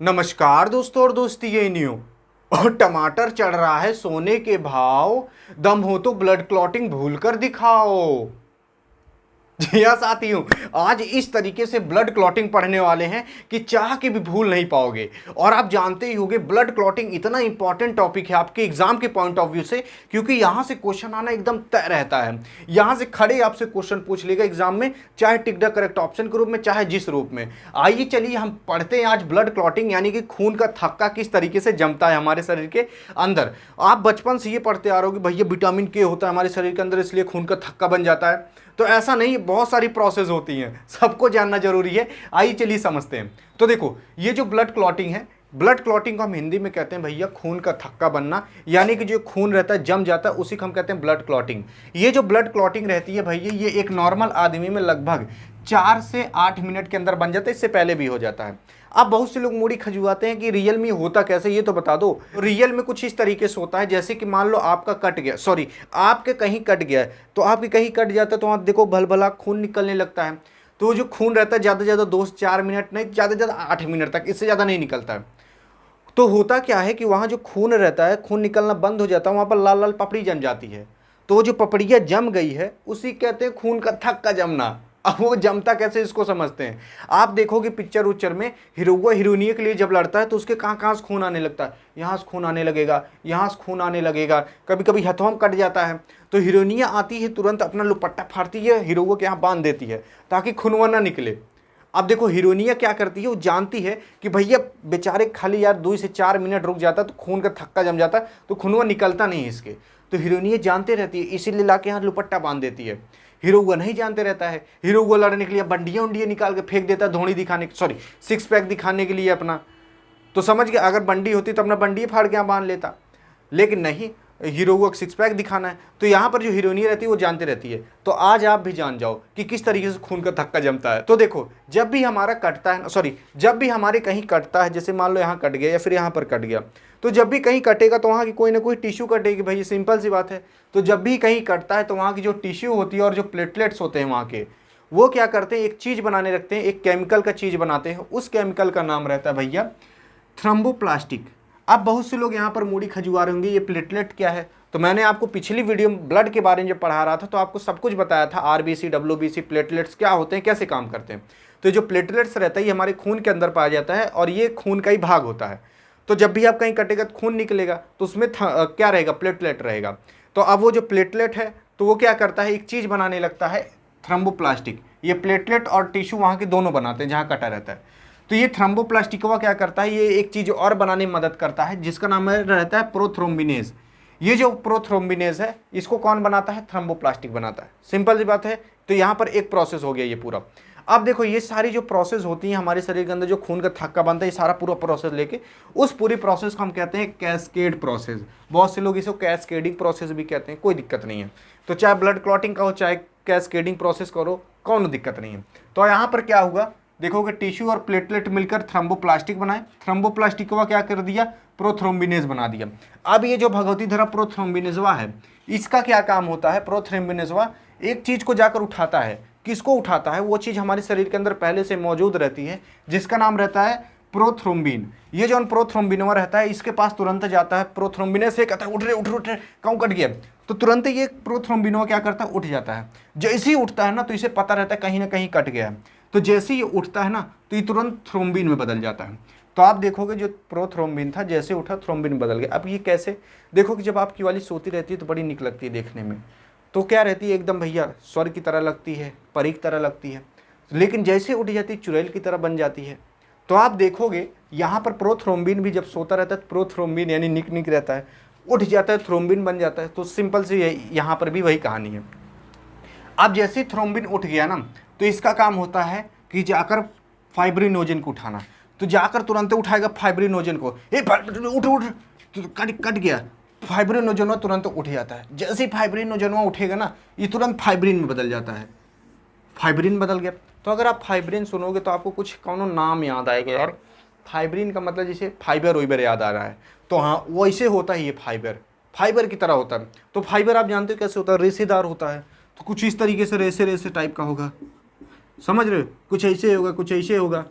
नमस्कार दोस्तों और दोस्ती, ये न्यू और टमाटर चढ़ रहा है सोने के भाव। दम हो तो ब्लड क्लॉटिंग भूल कर दिखाओ। जी हाँ साथियों, आज इस तरीके से ब्लड क्लॉटिंग पढ़ने वाले हैं कि चाह के भी भूल नहीं पाओगे। और आप जानते ही होंगे ब्लड क्लॉटिंग इतना इंपॉर्टेंट टॉपिक है आपके एग्जाम के पॉइंट ऑफ व्यू से, क्योंकि यहां से क्वेश्चन आना एकदम तय रहता है। यहां से खड़े आपसे क्वेश्चन पूछ लेगा एग्जाम में, चाहे टिक द करेक्ट ऑप्शन के रूप में, चाहे जिस रूप में। आइए चलिए हम पढ़ते हैं आज ब्लड क्लॉटिंग, यानी कि खून का थक्का किस तरीके से जमता है हमारे शरीर के अंदर। आप बचपन से ये पढ़ते आ रहे हो कि भैया विटामिन के होता है हमारे शरीर के अंदर, इसलिए खून का थक्का बन जाता है। तो ऐसा नहीं, बहुत सारी प्रोसेस होती हैं, सबको जानना जरूरी है। आइए चलिए समझते हैं। तो देखो, ये जो ब्लड क्लॉटिंग है, ब्लड क्लॉटिंग को हम हिंदी में कहते हैं भैया खून का थक्का बनना, यानी कि जो खून रहता है जम जाता है उसी को हम कहते हैं ब्लड क्लॉटिंग। ये जो ब्लड क्लॉटिंग रहती है भैया, ये एक नॉर्मल आदमी में लगभग 4 से 8 मिनट के अंदर बन जाता है, इससे पहले भी हो जाता है। अब बहुत से लोग मूड़ी खजुआते हैं कि रियल में होता कैसे, ये तो बता दो। रियल में कुछ इस तरीके से होता है, जैसे कि मान लो आपका कट गया, सॉरी आपके कहीं कट गया है, तो आपके कहीं कट जाता है तो वहाँ देखो भलभला खून निकलने लगता है। तो वो जो खून रहता है ज़्यादा से ज़्यादा 2 से 4 मिनट नहीं, ज़्यादा से ज़्यादा 8 मिनट तक, इससे ज़्यादा नहीं निकलता है। तो होता क्या है कि वहाँ जो खून रहता है, खून निकलना बंद हो जाता है, वहाँ पर लाल लाल पपड़ी जम जाती है। तो वो जो पपड़ियाँ जम गई है उसी कहते हैं खून का थक्का जमना। अब वो जमता कैसे, इसको समझते हैं। आप देखोगे पिक्चर उच्चर में हीरोआ हीरोइनिया के लिए जब लड़ता है तो उसके कहाँ कहाँ से खून आने लगता है, यहाँ से खून आने लगेगा, यहाँ से खून आने लगेगा, कभी कभी हथौम कट जाता है। तो हीरोइनिया आती है, तुरंत अपना दुपट्टा फाड़ती है, हीरोआ के यहाँ बांध देती है ताकि खूनवा ना निकले। अब देखो हीरोइनिया क्या करती है, वो जानती है कि भैया बेचारे खाली यार 2 से 4 मिनट रुक जाता तो खून का थक्का जम जाता, तो खूनवा निकलता नहीं है इसके। तो हीरोइनिया जानते रहती है, इसीलिए ला के यहाँ दुपट्टा बांध देती है। हीरोआ नहीं जानते रहता है, हीरोआ लड़ने के लिए बंडियाँ उंडियाँ निकाल के फेंक देता है, धोनी दिखाने, सॉरी सिक्स पैक दिखाने के लिए अपना। तो समझ गया, अगर बंडी होती तो अपना बंडी फाड़ के यहाँ बांध लेता, लेकिन नहीं, हीरो को सिक्स पैक दिखाना है। तो यहाँ पर जो हीरोइनी रहती है वो जानते रहती है। तो आज आप भी जान जाओ कि किस तरीके से खून का थक्का जमता है। तो देखो, जब भी हमारा कटता है, सॉरी जब भी हमारे कहीं कटता है, जैसे मान लो यहाँ कट गया या फिर यहाँ पर कट गया, तो जब भी कहीं कटेगा तो वहाँ की कोई ना कोई टिश्यू कटेगी भाई, सिंपल सी बात है। तो जब भी कहीं कटता है तो वहाँ की जो टिश्यू होती है और जो प्लेटलेट्स होते हैं वहाँ के, वो क्या करते हैं, एक चीज़ बनाने रखते हैं, एक केमिकल का चीज़ बनाते हैं। उस केमिकल का नाम रहता है भैया थ्रोम्बोप्लास्टिक। अब बहुत से लोग यहाँ पर मूड़ी खजुआ रहे होंगे, ये प्लेटलेट क्या है। तो मैंने आपको पिछली वीडियो में ब्लड के बारे में जब पढ़ा रहा था तो आपको सब कुछ बताया था, आरबीसी, डब्ल्यूबीसी, प्लेटलेट्स क्या होते हैं, कैसे काम करते हैं। तो जो प्लेटलेट्स रहता है ये हमारे खून के अंदर पाया जाता है और ये खून का ही भाग होता है। तो जब भी आप कहीं कटेगा तो खून निकलेगा, तो उसमें क्या रहेगा, प्लेटलेट रहेगा। तो अब वो जो प्लेटलेट है तो वो क्या करता है, एक चीज़ बनाने लगता है थ्रोम्बोप्लास्टिक। ये प्लेटलेट और टिश्यू वहाँ के दोनों बनाते हैं जहाँ कटा रहता है। तो ये थ्रोम्बोप्लास्टिकवा क्या करता है, ये एक चीज़ और बनाने में मदद करता है जिसका नाम रहता है प्रोथ्रोम्बिनेज। ये जो प्रोथ्रोम्बिनेज है इसको कौन बनाता है, थ्रोम्बोप्लास्टिक बनाता है। सिंपल सी बात है। तो यहाँ पर एक प्रोसेस हो गया ये पूरा। अब देखो, ये सारी जो प्रोसेस होती हैं हमारे शरीर के अंदर, जो खून का थक्का बनता है, ये सारा पूरा प्रोसेस लेके उस पूरी प्रोसेस को हम कहते हैं कैस्केड प्रोसेस। बहुत से लोग इसको कैस्केडिंग प्रोसेस भी कहते हैं, कोई दिक्कत नहीं है। तो चाहे ब्लड क्लॉटिंग का हो, चाहे कैस्केडिंग प्रोसेस करो, कौन दिक्कत नहीं है। तो यहाँ पर क्या होगा, देखोगे टिश्यू और प्लेटलेट मिलकर थ्रोम्बोप्लास्टिक बनाए, थ्रोम्बोप्लास्टिक को क्या कर दिया, प्रोथ्रोम्बिनेज बना दिया। अब ये जो भगवती धरा प्रोथ्रोम्बिनेजवा है, इसका क्या काम होता है, प्रोथ्रोम्बिनेजवा एक चीज़ को जाकर उठाता है। किसको उठाता है, वो चीज़ हमारे शरीर के अंदर पहले से मौजूद रहती है जिसका नाम रहता है प्रोथ्रोम्बिन। ये जो प्रोथ्रोम्बिनवा रहता है इसके पास तुरंत जाता है, प्रोथ्रोम्बिनेज से कहता है उठ रहे कहूँ कट गया, तो तुरंत ये प्रोथ्रोम्बिनवा क्या करता है, उठ जाता है। जैसे ही उठता है ना तो इसे पता रहता है कहीं ना कहीं कट गया है। तो जैसे ही उठता है ना तो ये तुरंत थ्रोम्बिन में बदल जाता है। तो आप देखोगे जो प्रोथ्रोम्बिन था जैसे उठा थ्रोम्बिन में बदल गया। अब ये कैसे, देखो कि जब आपकी वाली सोती रहती है तो बड़ी निक लगती है देखने में, तो क्या रहती है एकदम भैया स्वर्ग की तरह लगती है, परी की तरह लगती है। लेकिन जैसे उठ जाती है चुड़ैल की तरह बन जाती है। तो आप देखोगे यहाँ पर प्रोथ्रोम्बिन भी जब सोता रहता है, प्रोथ्रोम्बिन यानी निक रहता है, उठ जाता है, थ्रोम्बिन बन जाता है। तो सिंपल से यहाँ पर भी वही कहानी है। अब जैसे थ्रोम्बिन उठ गया ना तो इसका काम होता है कि जाकर फाइब्रिनोजन को उठाना। तो जाकर तुरंत उठाएगा फाइब्रिनोजन को, उठ उठ, तो कट गया, फाइब्रिनोजनवा तुरंत उठ जाता है। जैसे ही फाइब्रिनोजनवा उठेगा ना ये तुरंत फाइब्रिन में बदल जाता है। फाइब्रिन बदल गया। तो अगर आप फाइब्रिन सुनोगे तो आपको कुछ कौन नाम याद आएगा यार, फाइब्रिन का मतलब जैसे फाइबर वाइबर याद आ रहा है। तो हाँ, वैसे होता है ये फाइबर की तरह होता है। तो फाइबर आप जानते हो कैसे होता है, रेशेदार होता है। तो कुछ इस तरीके से रेसे रेसे टाइप का होगा, समझ रहे हो, कुछ ऐसे होगा कुछ ऐसे होगा।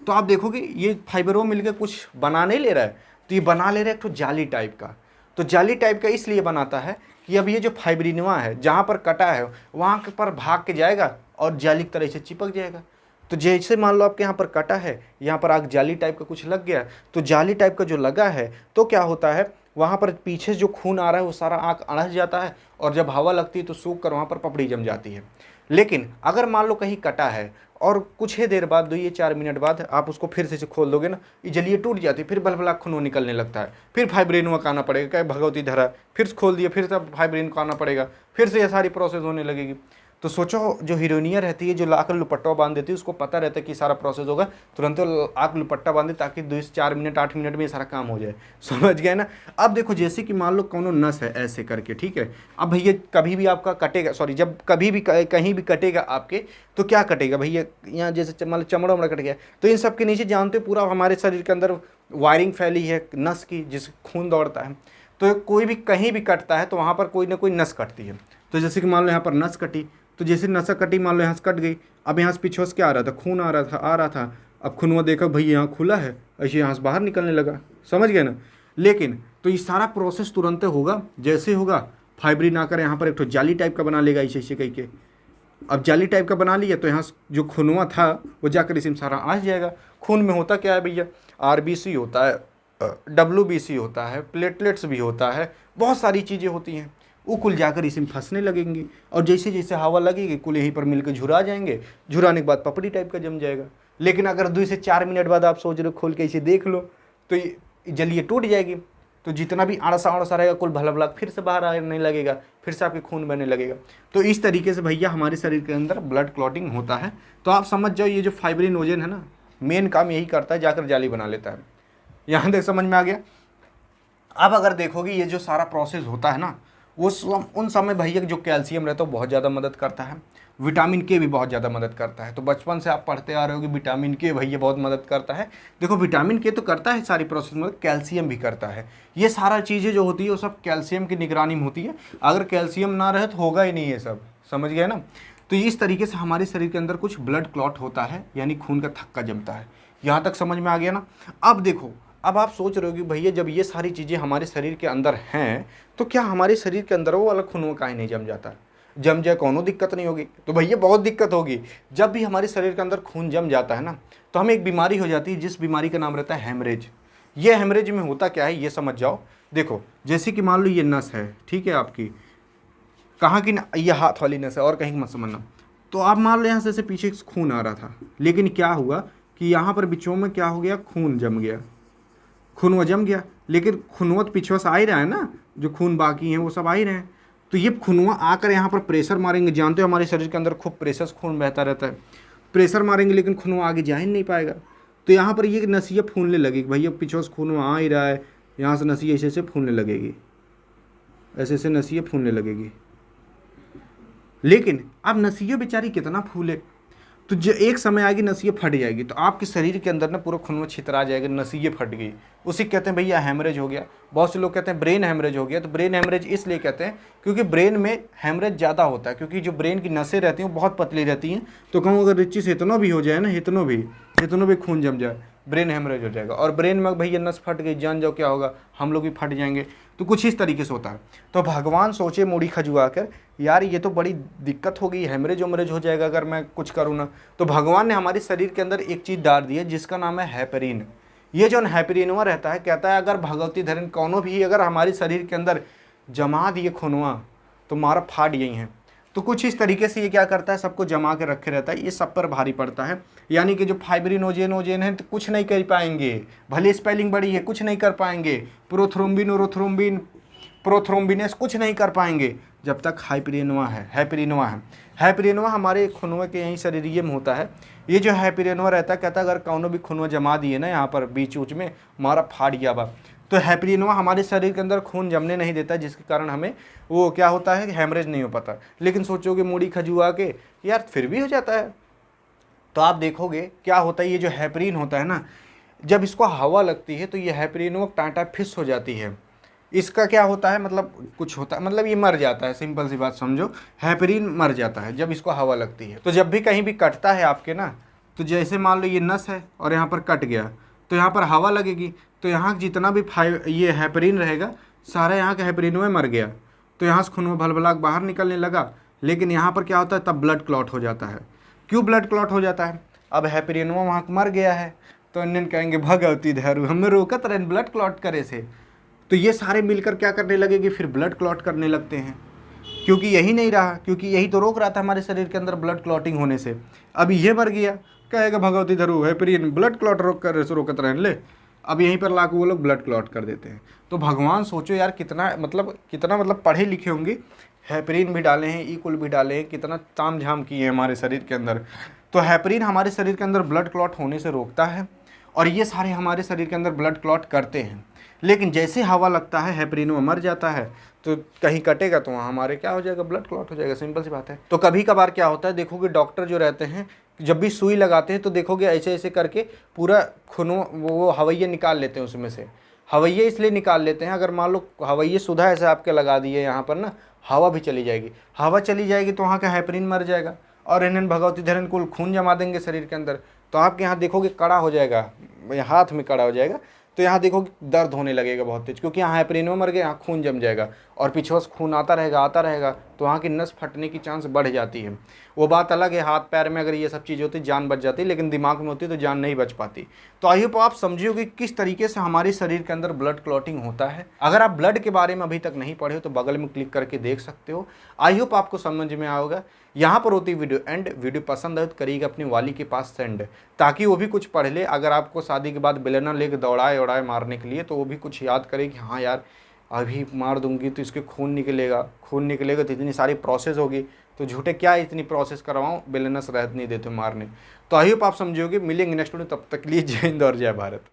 तो आप देखोगे ये फाइबरों मिलकर कुछ बना नहीं ले रहा है, तो ये बना ले रहा है एक तो जाली टाइप का। तो जाली टाइप का इसलिए बनाता है कि अब ये जो फाइब्रिनवा है जहाँ पर कटा है वहाँ पर भाग के जाएगा और जाली की तरह से चिपक जाएगा। तो जैसे मान लो आपके यहाँ पर कटा है, यहाँ पर आग जाली टाइप का कुछ लग गया, तो जाली टाइप का जो लगा है तो क्या होता है वहाँ पर पीछे जो खून आ रहा है वो सारा आँख अड़स जाता है, और जब हवा लगती है तो सूख कर वहाँ पर पपड़ी जम जाती है। लेकिन अगर मान लो कहीं कटा है और कुछ ही देर बाद 2 या 4 मिनट बाद आप उसको फिर से खोल दोगे ना, ये जलिए टूट जाती है, फिर बलबला खून निकलने लगता है, फिर फाइब्रिनवा का आना पड़ेगा, क्या भगवती धरा, फिर खोल दिया, फिर से फाइब्रिन को आना पड़ेगा, फिर से ये सारी प्रोसेस होने लगेगी। तो सोचो जो हीरोइनिया रहती है जो लाकर दुपट्टा बांध देती है उसको पता रहता है कि सारा प्रोसेस होगा, तुरंत आग दुपट्टा बांधे ताकि 2 से 4 मिनट 8 मिनट में ये सारा काम हो जाए। समझ गए ना। अब देखो जैसे कि मान लो कौनो नस है ऐसे करके, ठीक है, अब भैया कभी भी आपका कटेगा, सॉरी जब कभी भी कहीं भी कटेगा आपके, तो क्या कटेगा भैया, यहाँ जैसे मान लो चमड़ा उमड़ा कट गया, तो इन सब के नीचे जानते हो पूरा हमारे शरीर के अंदर वायरिंग फैली है नस की जिससे खून दौड़ता है। तो कोई भी कहीं भी कटता है तो वहाँ पर कोई ना कोई नस कटती है। तो जैसे कि मान लो यहाँ पर नस कटी, तो जैसे नसा कटी मान लो यहाँ से कट गई, अब यहाँ से पीछे से क्या आ रहा था, खून आ रहा था। अब खून देखा भैया यहाँ खुला है, ऐसे यहाँ से बाहर निकलने लगा। समझ गए ना। लेकिन तो ये सारा प्रोसेस तुरंत होगा, जैसे होगा फाइब्रिन आकर यहाँ पर एक तो जाली टाइप का बना लेगा ऐसे ऐसे कह के। अब जाली टाइप का बना लिया तो यहाँ जो खूनवा था वो जाकर इसी में सारा आ जाएगा। खून में होता क्या है भैया, RBC होता है, WBC होता है, प्लेटलेट्स भी होता है, बहुत सारी चीज़ें होती हैं, वो कुल जाकर इसी में फंसने लगेंगी, और जैसे जैसे हवा लगेगी कुल यहीं पर मिलकर झुरा जाएंगे, झुराने के बाद पपड़ी टाइप का जम जाएगा। लेकिन अगर 2 से 4 मिनट बाद आप सोच रहे हो खोल के इसे देख लो तो ये जलिए टूट जाएगी, तो जितना भी आड़सा रहेगा कुल भला भला फिर से बाहर आने लगेगा, फिर से आपके खून बहने लगेगा। तो इस तरीके से भैया हमारे शरीर के अंदर ब्लड क्लॉटिंग होता है। तो आप समझ जाओ ये जो फाइब्रिनोजन है ना, मेन काम यही करता है, जाकर जाली बना लेता है। यहाँ तक समझ में आ गया। अब अगर देखोगे ये जो सारा प्रोसेस होता है ना, उन समय भैया जो कैल्शियम रहता है वो बहुत ज़्यादा मदद करता है, विटामिन के भी बहुत ज़्यादा मदद करता है। तो बचपन से आप पढ़ते आ रहे हो कि विटामिन के भैया बहुत मदद करता है। देखो विटामिन के तो करता है सारी प्रोसेस में, कैल्शियम भी करता है। ये सारा चीज़ें जो होती है वो सब कैल्शियम की निगरानी में होती है। अगर कैल्शियम ना रहे तो होगा ही नहीं ये सब। समझ गए ना। तो इस तरीके से हमारे शरीर के अंदर कुछ ब्लड क्लॉट होता है, यानी खून का थक्का जमता है। यहाँ तक समझ में आ गया ना। अब देखो, अब आप सोच रहे हो कि भैया जब ये सारी चीज़ें हमारे शरीर के अंदर हैं तो क्या हमारे शरीर के अंदर वो वाला खून काहे नहीं जम जाता। जम जाए कोनो दिक्कत नहीं होगी। तो भैया बहुत दिक्कत होगी। जब भी हमारे शरीर के अंदर खून जम जाता है ना, तो हमें एक बीमारी हो जाती है, जिस बीमारी का नाम रहता है हेमरेज। ये हेमरेज में होता क्या है ये समझ जाओ। देखो जैसे कि मान लो ये नस है, ठीक है, आपकी कहाँ की ये हाथ वाली नस है और कहीं मत समझना। तो आप मान लो यहाँ से पीछे खून आ रहा था, लेकिन क्या हुआ कि यहाँ पर बीचों में क्या हो गया, खून जम गया, खून जम गया। लेकिन खूनवा तो पीछे से आ ही रहा है ना, जो खून बाकी हैं वो सब आ ही रहे हैं। तो ये खूनवा आकर यहाँ पर प्रेशर मारेंगे। जानते हो हमारे शरीर के अंदर खूब प्रेशर खून बहता रहता है, प्रेशर मारेंगे लेकिन खूनवा आगे जा ही नहीं पाएगा। तो यहाँ पर ये नसिया फूलने लगेगी। भैया पीछे से खूनवा आ ही रहा है, यहाँ से नसिया ऐसे ऐसे फूलने लगेगी, ऐसे ऐसे नसिया फूलने लगेगी। लेकिन अब नसिया बेचारी कितना फूले, तो जो एक समय आएगी नसिया फट जाएगी, तो आपके शरीर के अंदर ना पूरा खून छितरा जाएगा, नसिया फट गई। उसी कहते हैं भैया हेमरेज हो गया। बहुत से लोग कहते हैं ब्रेन हेमरेज हो गया। तो ब्रेन हेमरेज इसलिए कहते हैं क्योंकि ब्रेन में हेमरेज ज़्यादा होता है, क्योंकि जो ब्रेन की नसें रहती हैं वो बहुत पतली रहती हैं। तो कहूँ अगर रिच्ची से इतना भी हो जाए ना, इतनों भी खून जम जाए, ब्रेन हेमरेज हो जाएगा। और ब्रेन में भैया नस फट गई, जान जाओ क्या होगा, हम लोग भी फट जाएंगे। तो कुछ इस तरीके से होता है। तो भगवान सोचे मूड़ी खजुआ कर, यार ये तो बड़ी दिक्कत हो गई, हेमरेज वेमरेज हो जाएगा अगर मैं कुछ करूँ ना। तो भगवान ने हमारे शरीर के अंदर एक चीज़ डाल दी है जिसका नाम है हेपेरिन। ये जो हेपेरिनवा रहता है, कहता है अगर भगवती धरन कौनो भी अगर हमारे शरीर के अंदर जमा दिए खूनवा तो मारा फाट यही हैं। तो कुछ इस तरीके से ये क्या करता है, सबको जमा के रखे रहता है, ये सब पर भारी पड़ता है। यानी कि जो फाइब्रिनोजेन है तो कुछ नहीं कर पाएंगे, भले स्पेलिंग बड़ी है कुछ नहीं कर पाएंगे, प्रोथ्रोम्बिन ओरोथ्रोम्बिन प्रोथ्रोम्बिनेस कुछ नहीं कर पाएंगे जब तक हेपेरिनवा है। हेपेरिनवा हमारे खूनवा के यहीं शरीर में होता है। ये जो हेपेरिनवा रहता है, कहता है अगर कौनो भी खूनवा जमा दिए ना यहाँ पर बीच ऊच में, मारा फाट गया बा। तो हेपेरिनवा हमारे शरीर के अंदर खून जमने नहीं देता, जिसके कारण हमें वो क्या होता है, हेमरेज नहीं हो पाता। लेकिन सोचोगे मूड़ी खजुआ के यार फिर भी हो जाता है। तो आप देखोगे क्या होता है, ये जो हेपेरिन होता है ना, जब इसको हवा लगती है तो ये हेपेरिनवा टाटा फिस हो जाती है। इसका क्या होता है, मतलब कुछ होता है, मतलब ये मर जाता है। सिंपल सी बात समझो, हेपेरिन मर जाता है जब इसको हवा लगती है। तो जब भी कहीं भी कटता है आपके ना, तो जैसे मान लो ये नस है और यहाँ पर कट गया, तो यहाँ पर हवा लगेगी, तो यहाँ जितना भी ये हेपरिन रहेगा सारा यहाँ के हेपरिन में मर गया, तो यहाँ से खून में भलभलाक बाहर निकलने लगा। लेकिन यहाँ पर क्या होता है, तब ब्लड क्लॉट हो जाता है। क्यों ब्लड क्लॉट हो जाता है? अब हेपरिनवा वहाँ मर गया है, तो इन्हें कहेंगे भगवती धैर्य हमें रोकत रहे ब्लड क्लॉट करे से। तो ये सारे मिलकर क्या करने लगेंगे, फिर ब्लड क्लॉट करने लगते हैं, क्योंकि यही नहीं रहा, क्योंकि यही तो रोक रहा था हमारे शरीर के अंदर ब्लड क्लॉटिंग होने से। अब ये मर गया, कहेगा भगवती धरू हेपरिन ब्लड क्लॉट रोकत रहने ले, अब यहीं पर लाके वो लोग ब्लड क्लॉट कर देते हैं। तो भगवान सोचो यार कितना पढ़े लिखे होंगे, हेपरिन भी डाले हैं, इक्वल भी डाले हैं, कितना ताम झाम किए हैं हमारे शरीर के अंदर। तो हेपरिन हमारे शरीर के अंदर ब्लड क्लॉट होने से रोकता है, और ये सारे हमारे शरीर के अंदर ब्लड क्लॉट करते हैं। लेकिन जैसे हवा लगता है हेपरिन में मर जाता है, तो कहीं कटेगा तो वहाँ हमारे क्या हो जाएगा, ब्लड क्लॉट हो जाएगा, सिंपल सी बात है। तो कभी कभार क्या होता है, देखोगे डॉक्टर जो रहते हैं जब भी सुई लगाते हैं तो देखोगे ऐसे ऐसे करके पूरा खून वो हवैये निकाल लेते हैं उसमें से। हवैये इसलिए निकाल लेते हैं, अगर मान लो हवैये सुधा ऐसे आपके लगा दिए यहाँ पर ना, हवा भी चली जाएगी, हवा चली जाएगी तो वहाँ का हेपरिन मर जाएगा, और इन्हें भगवती धरन कुल खून जमा देंगे शरीर के अंदर, तो आपके यहाँ देखोगे कड़ा हो जाएगा, हाथ में कड़ा हो जाएगा, तो यहाँ देखोगे दर्द होने लगेगा बहुत तेज, क्योंकि यहाँ हेपरिन में मर गए, यहाँ खून जम जाएगा, और पीछे से खून आता रहेगा, तो वहाँ की नस फटने की चांस बढ़ जाती है। वो बात अलग है, हाथ पैर में अगर ये सब चीज़ होती जान बच जाती, लेकिन दिमाग में होती तो जान नहीं बच पाती। तो आई होप आप समझिए कि किस तरीके से हमारे शरीर के अंदर ब्लड क्लॉटिंग होता है। अगर आप ब्लड के बारे में अभी तक नहीं पढ़े हो तो बगल में क्लिक करके देख सकते हो। आई होप आपको समझ में आएगा। यहाँ पर होती वीडियो एंड, वीडियो पसंद आए तो करिएगा अपनी वाली के पास सेंड, ताकि वो भी कुछ पढ़ ले। अगर आपको शादी के बाद बेलना लेके दौड़ाए मारने के लिए, तो वो भी कुछ याद करे कि हाँ यार अभी मार दूंगी तो इसके खून निकलेगा तो इतनी सारी प्रोसेस होगी, तो झूठे क्या इतनी प्रोसेस करवाऊँ, बेलना से रहत नहीं देते मारने। तो आई होप आप समझोगे। मिलेंगे नेक्स्ट वीडियो, तब तक के लिए जय हिंद और जय भारत।